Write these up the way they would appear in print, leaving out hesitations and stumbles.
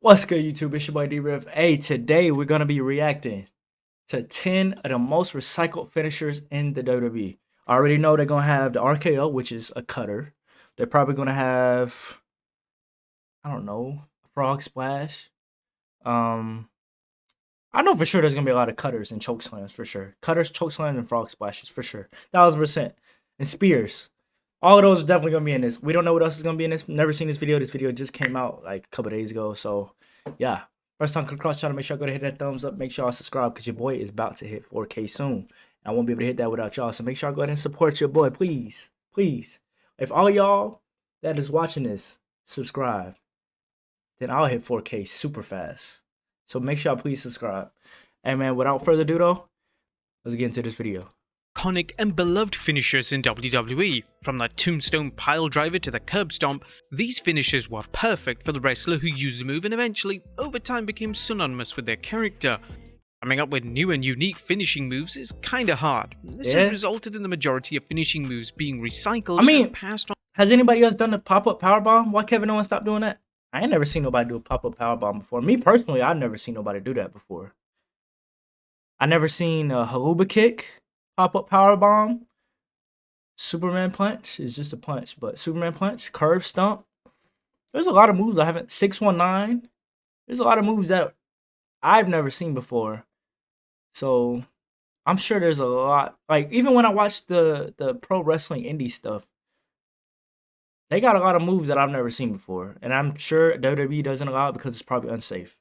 What's good, YouTube? It's your boy D-Riv. Hey, today we're going to be reacting to 10 of the most recycled finishers in the WWE. I already know they're going to have the RKO, which is a cutter. They're probably going to have, I don't know, a frog splash. I know for sure there's going to be a lot of cutters and choke slams for sure. Cutters, choke slams, and frog splashes for sure. 1000%. And spears. All of those are definitely going to be in this. We don't know what else is going to be in this. Never seen this video. This video just came out like a couple days ago. So, yeah. First time come across the channel, make sure I go to hit that thumbs up. Make sure y'all subscribe because your boy is about to hit 4K soon. I won't be able to hit that without y'all. So make sure I go ahead and support your boy, please. Please. If all y'all that is watching this subscribe, then I'll hit 4K super fast. So make sure y'all please subscribe. And man, without further ado though, let's get into this video. Iconic and beloved finishers in WWE. From the tombstone pile driver to the curb stomp, these finishers were perfect for the wrestler who used the move and eventually, over time, became synonymous with their character. Coming up with new and unique finishing moves is kinda hard. This has resulted in the majority of finishing moves being recycled and passed on. Has anybody else done the pop-up powerbomb? Why Kevin Owens stopped doing that? I ain't never seen nobody do a pop-up powerbomb before. Me personally, I've never seen nobody do that before. I never seen a haluba kick. Pop-up powerbomb, Superman punch is just a punch, but Superman punch, curve stomp. There's a lot of moves I haven't. 619. There's a lot of moves that I've never seen before. So I'm sure there's a lot. Like even when I watch the pro wrestling indie stuff, they got a lot of moves that I've never seen before, and I'm sure WWE doesn't allow it because it's probably unsafe.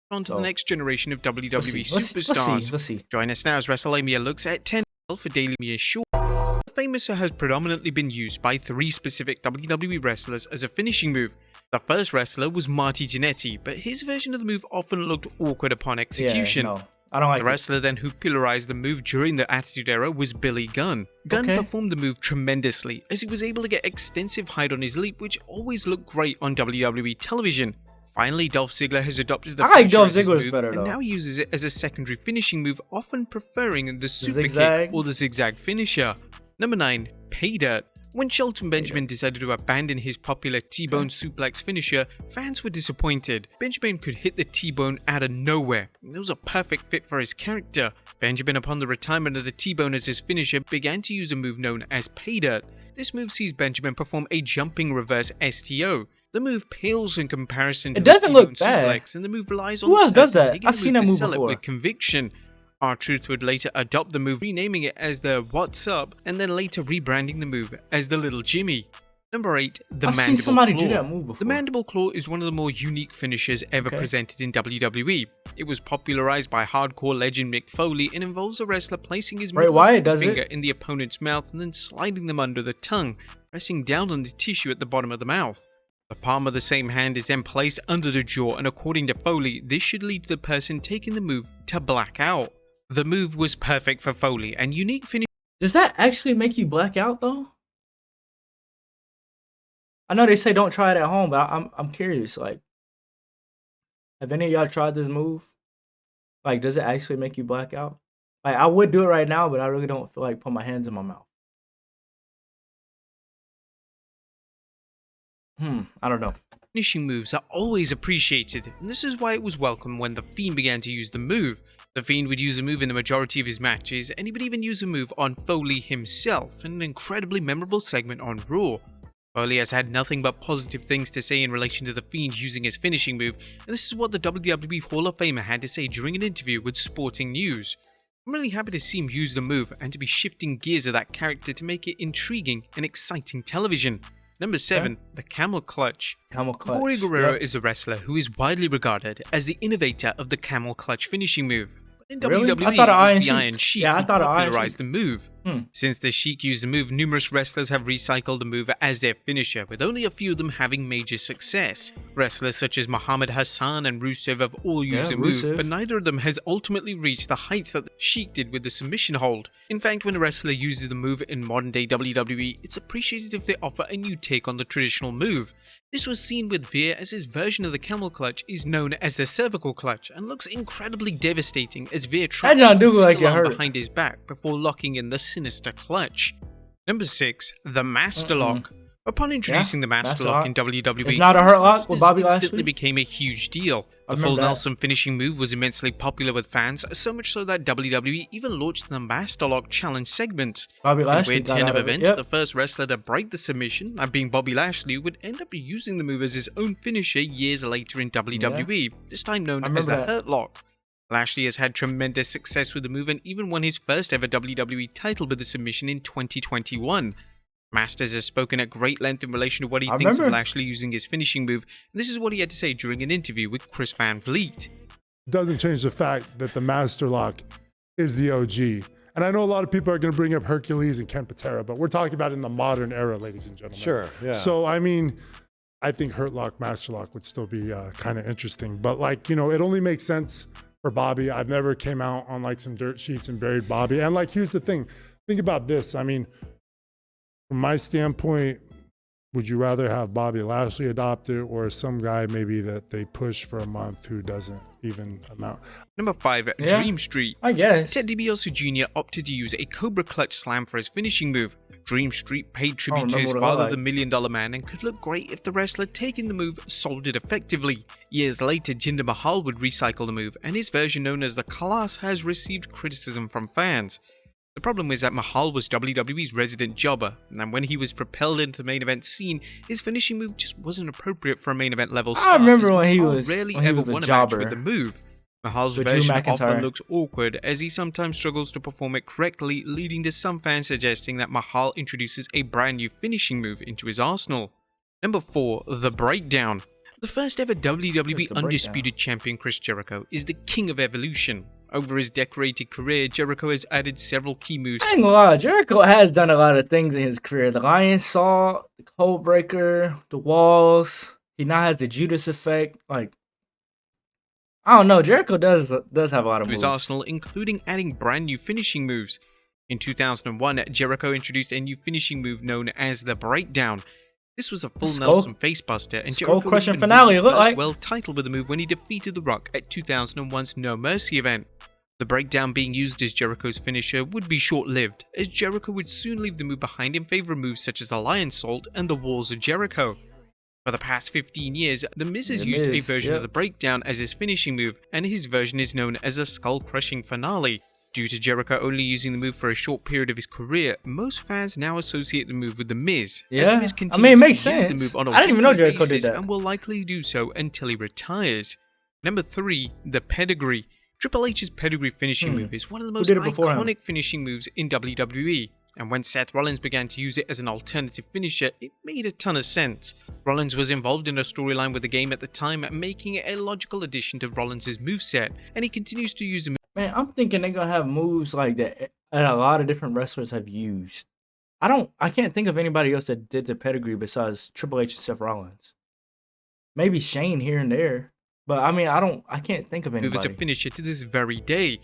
On to the next generation of WWE superstars. Let's see. Join us now as WrestleMania looks at 10 for Daily Mere Short. The famous has predominantly been used by 3 specific WWE wrestlers as a finishing move. The first wrestler was Marty Jannetty, but his version of the move often looked awkward upon execution. Yeah, no, I don't like the wrestler then who popularized the move during the Attitude Era was Billy Gunn. Gunn performed the move tremendously, as he was able to get extensive height on his leap, which always looked great on WWE television. Finally, Dolph Ziggler has adopted the move better, and now uses it as a secondary finishing move, often preferring the super kick or the zigzag finisher. Number 9. Pay Dirt. When Shelton Benjamin decided to abandon his popular T-Bone suplex finisher, fans were disappointed. Benjamin could hit the T-Bone out of nowhere. It was a perfect fit for his character. Benjamin, upon the retirement of the T-Bone as his finisher, began to use a move known as Pay Dirt. This move sees Benjamin perform a jumping reverse STO. The move pales in comparison to the T-Bone suplex, and the move relies on who else does that? I've seen that move before. With conviction. R-Truth would later adopt the move, renaming it as the What's Up, and then later rebranding the move as the Little Jimmy. Number 8. The Mandible Claw. Do that move before. The Mandible Claw is one of the more unique finishers ever presented in WWE. It was popularized by hardcore legend Mick Foley and involves a wrestler placing his middle finger in the opponent's mouth and then sliding them under the tongue, pressing down on the tissue at the bottom of the mouth. The palm of the same hand is then placed under the jaw, and according to Foley, this should lead to the person taking the move to black out. The move was perfect for Foley, and unique finish. Does that actually make you black out though? I know they say don't try it at home, but I'm curious. Like, have any of y'all tried this move? Like, does it actually make you black out? Like, I would do it right now, but I really don't feel like putting my hands in my mouth. I don't know. Finishing moves are always appreciated, and this is why it was welcome when The Fiend began to use the move. The Fiend would use a move in the majority of his matches, and he would even use a move on Foley himself in an incredibly memorable segment on Raw. Foley has had nothing but positive things to say in relation to The Fiend using his finishing move, and this is what the WWE Hall of Famer had to say during an interview with Sporting News. I'm really happy to see him use the move and to be shifting gears of that character to make it intriguing and exciting television. Number 7. The Camel Clutch. Corey Guerrero is a wrestler who is widely regarded as the innovator of the Camel Clutch finishing move. In WWE, it was the Iron Sheik who popularized the move. Since the Sheik used the move, numerous wrestlers have recycled the move as their finisher, with only a few of them having major success. Wrestlers such as Muhammad Hassan and Rusev have all used the move, but neither of them has ultimately reached the heights that the Sheik did with the submission hold. In fact, when a wrestler uses the move in modern-day WWE, it's appreciated if they offer a new take on the traditional move. This was seen with Veer, as his version of the camel clutch is known as the cervical clutch and looks incredibly devastating as Veer traps behind his back before locking in the sinister clutch. Number 6. The Master Lock. Upon introducing the Master Master Lock Lock. in WWE, It's not a these hurt lock with masters Bobby instantly Lashley? became a huge deal. I The full remember that. Nelson finishing move was immensely popular with fans, so much so that WWE even launched the Master Lock Challenge segment. Bobby In a Lashley weird got 10 out of of it. events, Yep. the first wrestler to break the submission, that being Bobby Lashley, would end up using the move as his own finisher years later in WWE, this time known I as the remember that. Hurt Lock. Lashley has had tremendous success with the move and even won his first ever WWE title with the submission in 2021. Masters has spoken at great length in relation to what he thinks of remember. Lashley using his finishing move, and this is what he had to say during an interview with Chris Van Vliet. Doesn't change the fact that the Master Lock is the OG. And I know a lot of people are going to bring up Hercules and Ken Patera, but we're talking about in the modern era, ladies and gentlemen. Sure, yeah. So, I mean, I think Hurt Lock, Master Lock would still be kind of interesting. But like, it only makes sense for Bobby. I've never came out on like some dirt sheets and buried Bobby. And like, here's the thing. Think about this. I mean, from my standpoint, would you rather have Bobby Lashley adopt it or some guy maybe that they push for a month who doesn't even amount? Number 5, Yeah. Dream Street. I guess. Ted DiBiase Jr. opted to use a Cobra Clutch Slam for his finishing move. Dream Street paid tribute to his remember what it father, looked the like. $1 Million Man, and could look great if the wrestler taking the move sold it effectively. Years later, Jinder Mahal would recycle the move, and his version known as the Class has received criticism from fans. The problem is that Mahal was WWE's resident jobber, and when he was propelled into the main event scene, his finishing move just wasn't appropriate for a main event level star. remember as when he Mahal was- rarely when he ever was a won a match jobber. with the move. Mahal's With Drew version McIntyre. often looks awkward as he sometimes struggles to perform it correctly, leading to some fans suggesting that Mahal introduces a brand new finishing move into his arsenal. Number 4, The Breakdown. The first ever WWE What's the Undisputed Champion Chris Jericho is the king of evolution. Over his decorated career, Jericho has added several key moves I ain't gonna lie, Jericho has done a lot of things in his career. The Lion Saw, the Cold Breaker, the Walls. He now has the Judas effect. Like, I don't know. Jericho does have a lot of to his moves. arsenal, including adding brand new finishing moves. In 2001, Jericho introduced a new finishing move known as the Breakdown. This was a full Skull- Nelson facebuster, and Skull Jericho crushing even finale, won his it looked first like. world title with the move when he defeated The Rock at 2001's No Mercy event. The Breakdown being used as Jericho's finisher would be short-lived, as Jericho would soon leave the move behind in favor of moves such as the Lion Salt and the Walls of Jericho. For the past 15 years, The Miz has The used a Miz, version yep. of the Breakdown as his finishing move, and his version is known as the Skull Crushing Finale. Due to Jericho only using the move for a short period of his career, most fans now associate the move with The Miz. As Yeah. The Miz I continues mean, it makes to use the sense. move on a I didn't even know weekly Jericho did basis that. and will likely do so until he retires. Number 3, the Pedigree. Triple H's Pedigree finishing move is one of the most did it before him? iconic finishing moves in WWE. And when Seth Rollins began to use it as an alternative finisher, it made a ton of sense. Rollins was involved in a storyline with the game at the time, making it a logical addition to Rollins' moveset, and he continues to use the Man, I'm thinking they're gonna have moves like that a lot of different wrestlers have used. I can't think of anybody else that did the pedigree besides Triple H and Seth Rollins. Maybe Shane here and there, but I mean, I can't think of move as a anybody. finisher to this very day.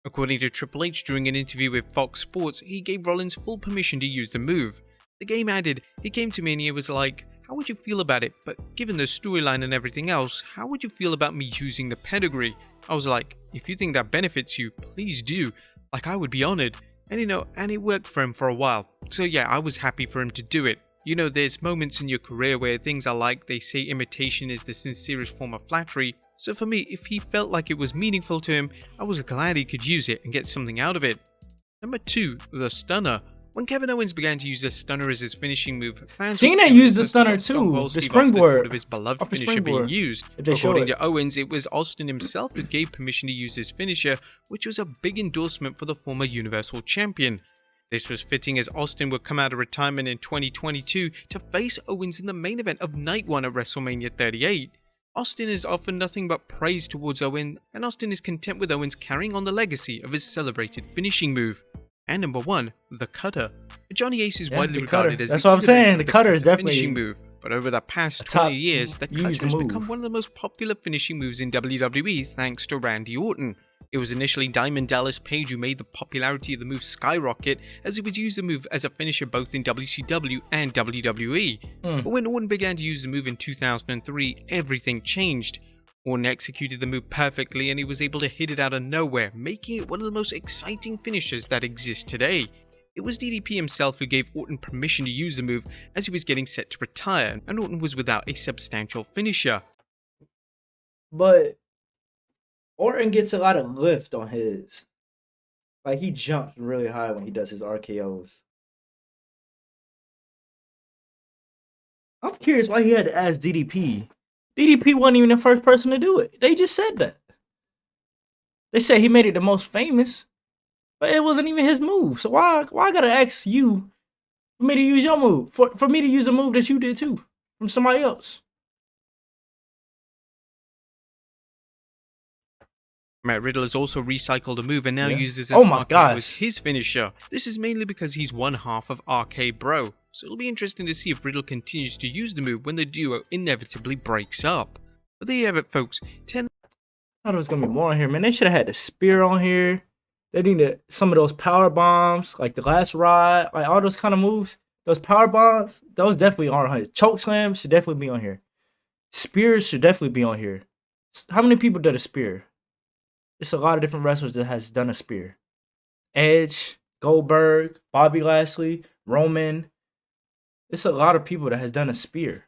According to Triple H during an interview with Fox Sports, he gave Rollins full permission to use the move. The game added, he came to me and he was like, how would you feel about it? But given the storyline and everything else, how would you feel about me using the pedigree? I was like, if you think that benefits you, please do. Like, I would be honored. And and it worked for him for a while. So yeah, I was happy for him to do it. There's moments in your career where things are like they say imitation is the sincerest form of flattery. So for me, if he felt like it was meaningful to him, I was glad he could use it and get something out of it. Number 2, the Stunner. When Kevin Owens began to use the Stunner as his finishing move, fans Cena were used the curious as to Stunner what Stone too, Cold the Steve Austin springboard. thought of his beloved Off the finisher being springboard. used. If they show According it. to Owens, it was Austin himself who gave permission to use his finisher, which was a big endorsement for the former Universal Champion. This was fitting as Austin would come out of retirement in 2022 to face Owens in the main event of Night 1 at WrestleMania 38. Austin has offered nothing but praise towards Owen, and Austin is content with Owens carrying on the legacy of his celebrated finishing move. And number 1, the Cutter. Johnny Ace is Yeah, widely the Cutter. regarded as That's the what I'm saying, inventor the of Cutter is Cutter definitely finishing move. But over the past a top 20 years, the Cutter used has move. become one of the most popular finishing moves in WWE thanks to Randy Orton. It was initially Diamond Dallas Page who made the popularity of the move skyrocket, as he would use the move as a finisher both in WCW and WWE. But when Orton began to use the move in 2003, everything changed. Orton executed the move perfectly and he was able to hit it out of nowhere, making it one of the most exciting finishers that exist today. It was DDP himself who gave Orton permission to use the move as he was getting set to retire, and Orton was without a substantial finisher. But Orton gets a lot of lift on his. Like, he jumps really high when he does his RKOs. I'm curious why he had to ask DDP. DDP wasn't even the first person to do it. They just said that. They said he made it the most famous, but it wasn't even his move. So why I gotta ask you for me to use your move? For me to use a move that you did too from somebody else. Matt Riddle has also recycled a move and now uses an Oh my RKO gosh. as his finisher. This is mainly because he's one half of RK Bro, so it'll be interesting to see if Riddle continues to use the move when the duo inevitably breaks up. But there you have it, folks. 10 I thought it was gonna be more on here, man. They should have had the spear on here. They needed some of those power bombs, like the last ride, like all those kind of moves. Those power bombs, those definitely aren't on here. Choke slams should definitely be on here. Spears should definitely be on here. How many people did a spear? It's a lot of different wrestlers that has done a spear. Edge, Goldberg, Bobby Lashley, Roman. It's a lot of people that has done a spear.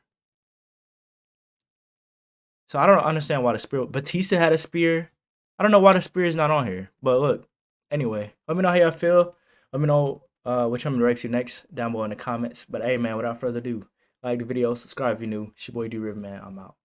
So I don't understand why the spear. Batista had a spear. I don't know why the spear is not on here. But look, anyway, let me know how y'all feel. Let me know which one to react to next down below in the comments. But hey, man, without further ado, like the video, subscribe if you're new. It's your boy D River, man. I'm out.